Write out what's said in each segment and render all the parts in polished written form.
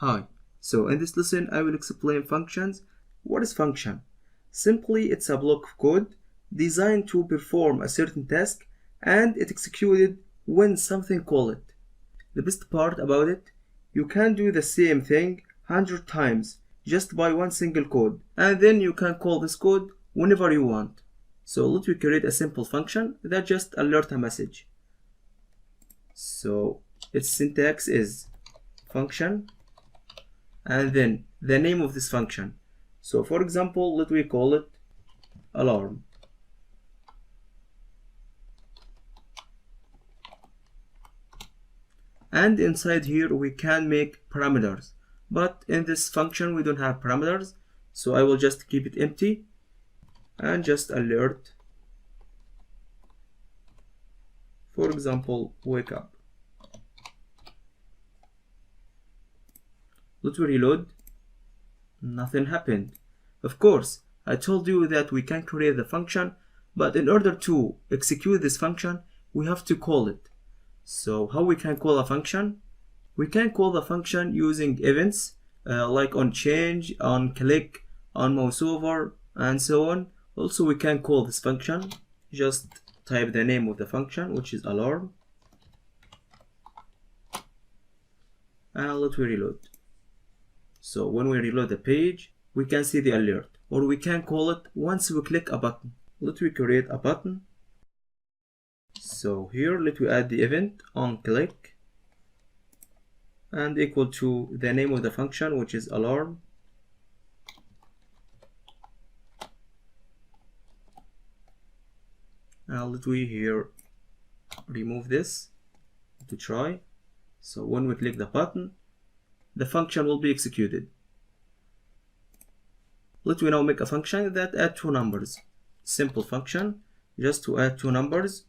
Hi, so in this lesson I will explain functions. What is function? Simply it's a block of code designed to perform a certain task and it executed when something called it. The best part about it, you can do the same thing 100 times just by one single code and then you can call this code whenever you want. So let me create a simple function that just alert a message. So its syntax is function and then the name of this function. So for example, let me call it alarm. And inside here we can make parameters, but in this function we don't have parameters, so I will just keep it empty and just alert, for example, wake up. Let me reload. Nothing happened. Of course, I told you that we can create the function, but in order to execute this function, we have to call it. So how we can call a function? We can call the function using events, like on change, on click, on mouse over, and so on. Also, we can call this function. Just type the name of the function, which is alarm. And let me reload. So when we reload the page, we can see the alert, or we can call it once we click a button. Let me create a button. So here, let me add the event on click and equal to the name of the function, which is alarm. Now let me here remove this to try. So when we click the button, the function will be executed. Let me now make a function that add two numbers. Simple function, just to add two numbers,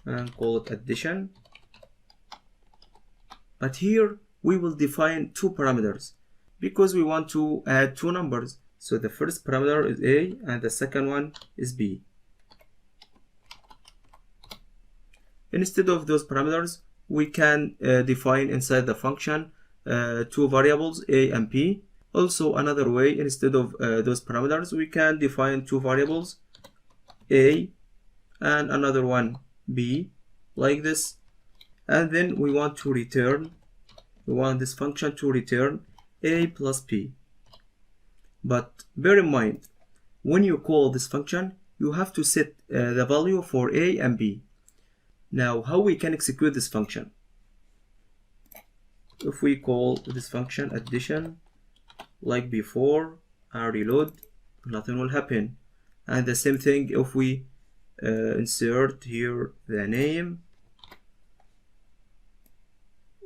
and call it addition. But here we will define two parameters because we want to add two numbers. So the first parameter is A and the second one is B. Instead of those parameters, we can define inside the function two variables A and B. Also another way, instead of those parameters, we can define two variables A and another one B, like this. And then we want this function to return A plus B. But bear in mind, when you call this function, you have to set the value for A and B. Now, how we can execute this function? If we call this function addition like before and reload, nothing will happen. And the same thing if we insert here the name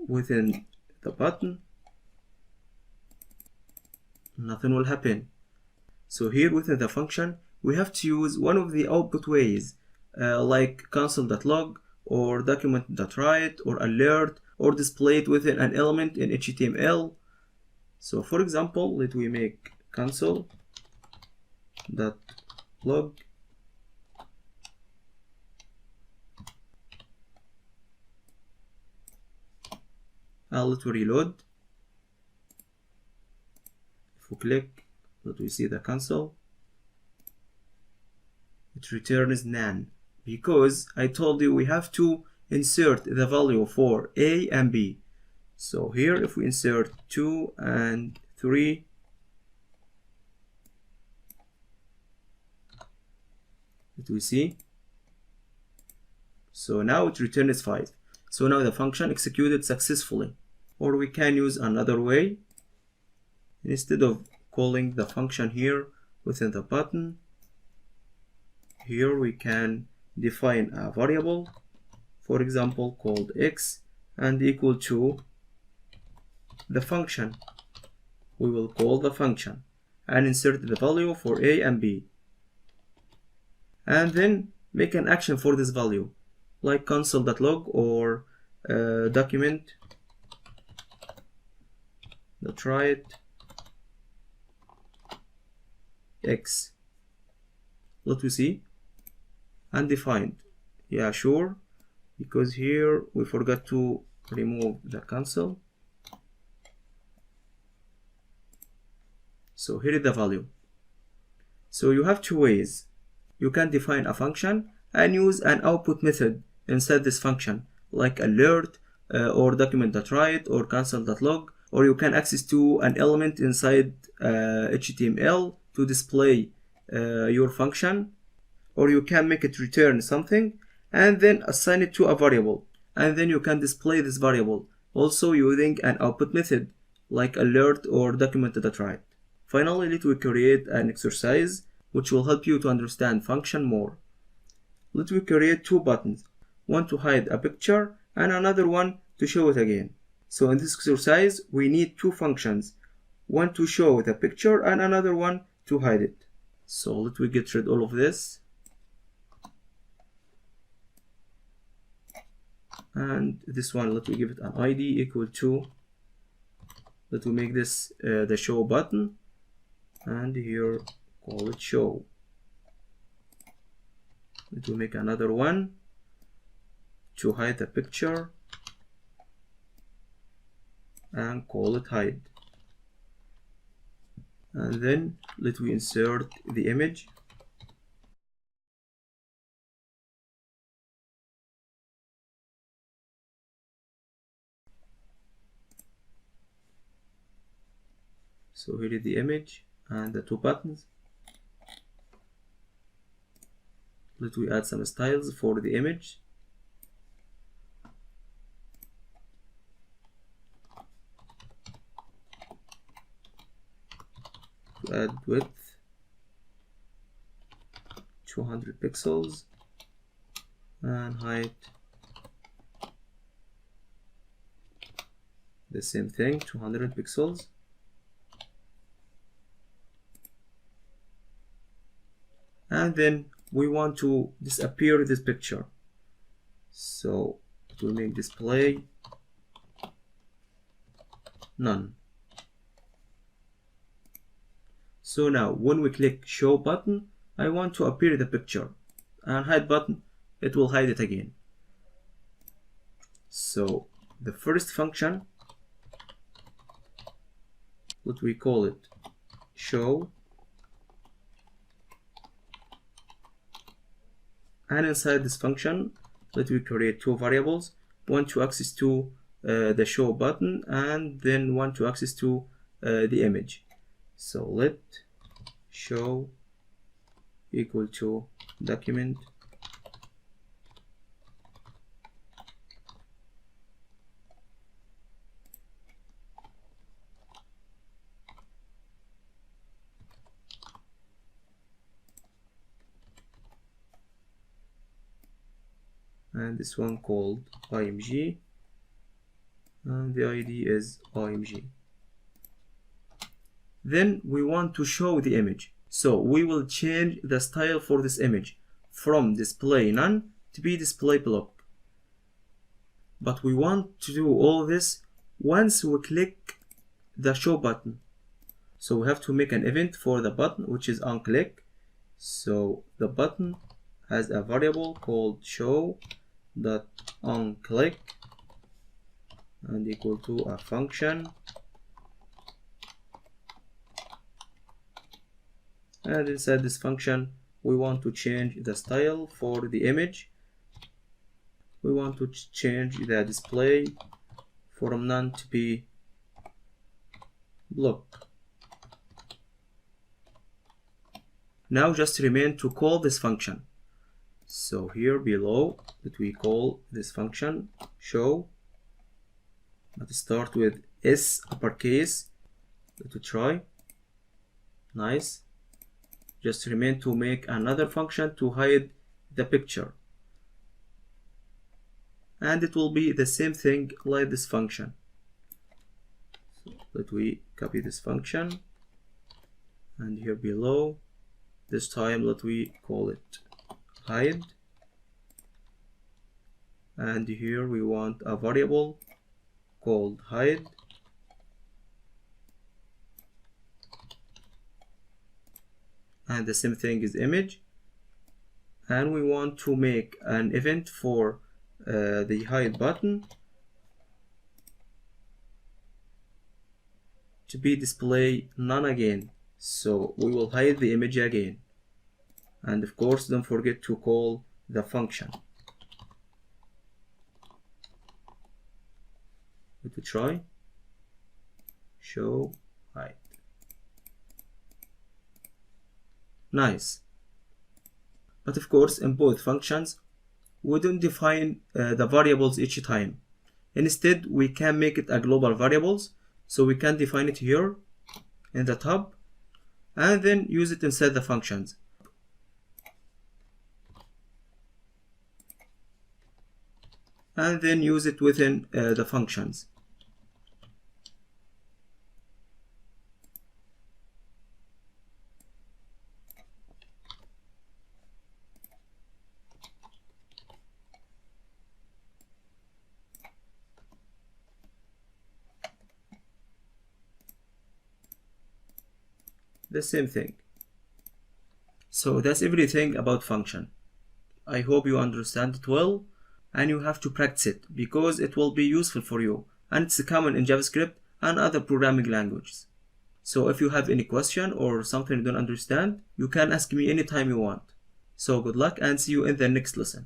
within the button, nothing will happen. So here within the function, we have to use one of the output ways, like console.log or document.write or alert, or display it within an element in HTML. So for example, let me make console.log and let me reload. If we click, let me see the console. It returns none because I told you we have to insert the value for A and B. So here if we insert 2 and 3, let we see. So now it returns 5. So now the function executed successfully. Or we can use another way. Instead of calling the function here within the button, here we can define a variable, for example called x, and equal to the function. We will call the function and insert the value for A and B, and then make an action for this value like console.log or document.write x. Let me see. Undefined. Yeah, sure, because here we forgot to remove the cancel. So here is the value. So you have two ways. You can define a function and use an output method inside this function, like alert or document.write or cancel.log, or you can access to an element inside HTML to display your function, or you can make it return something and then assign it to a variable, and then you can display this variable also using an output method like alert or document.write. Finally, let me create an exercise which will help you to understand function more. Let me create two buttons, one to hide a picture and another one to show it again. So in this exercise, we need two functions, one to show the picture and another one to hide it. So let me get rid of all of this. And this one, let me give it an ID equal to, let me make this the show button, and here call it show. Let me make another one to hide the picture and call it hide. And then let me insert the image. So here is the image and the two buttons. Let me add some styles for the image. To add width 200 pixels and height the same thing, 200 pixels. And then we want to disappear this picture, so we make display none. So now when we click show button, I want to appear the picture, and hide button, it will hide it again. So the first function, what we call it show, and inside this function let me create two variables, one to access to the show button and then one to access to the image. So let show equal to document and this one called img and the ID is img. Then we want to show the image, so we will change the style for this image from display none to be display block. But we want to do all this once we click the show button, so we have to make an event for the button which is on click. So the button has a variable called show dot on click and equal to a function, and inside this function we want to change the style for the image. We want to change the display from none to be block. Now just remain to call this function. So here below that we call this function show. Let's start with S uppercase. Let's try. Nice. Just remain to make another function to hide the picture, and it will be the same thing like this function. So let we copy this function, and here below this time let we call it hide, and here we want a variable called hide, and the same thing is image, and we want to make an event for the hide button, to be display none again. So we will hide the image again. And of course, don't forget to call the function. Let me try. Show hide. Nice. But of course, in both functions, we don't define the variables each time. Instead, we can make it a global variables. So we can define it here in the top and then use it inside the functions. And then use it within the functions. The same thing. So that's everything about function. I hope you understand it well, and you have to practice it because it will be useful for you, and it's common in JavaScript and other programming languages. So if you have any question or something you don't understand, you can ask me anytime you want. So good luck and see you in the next lesson.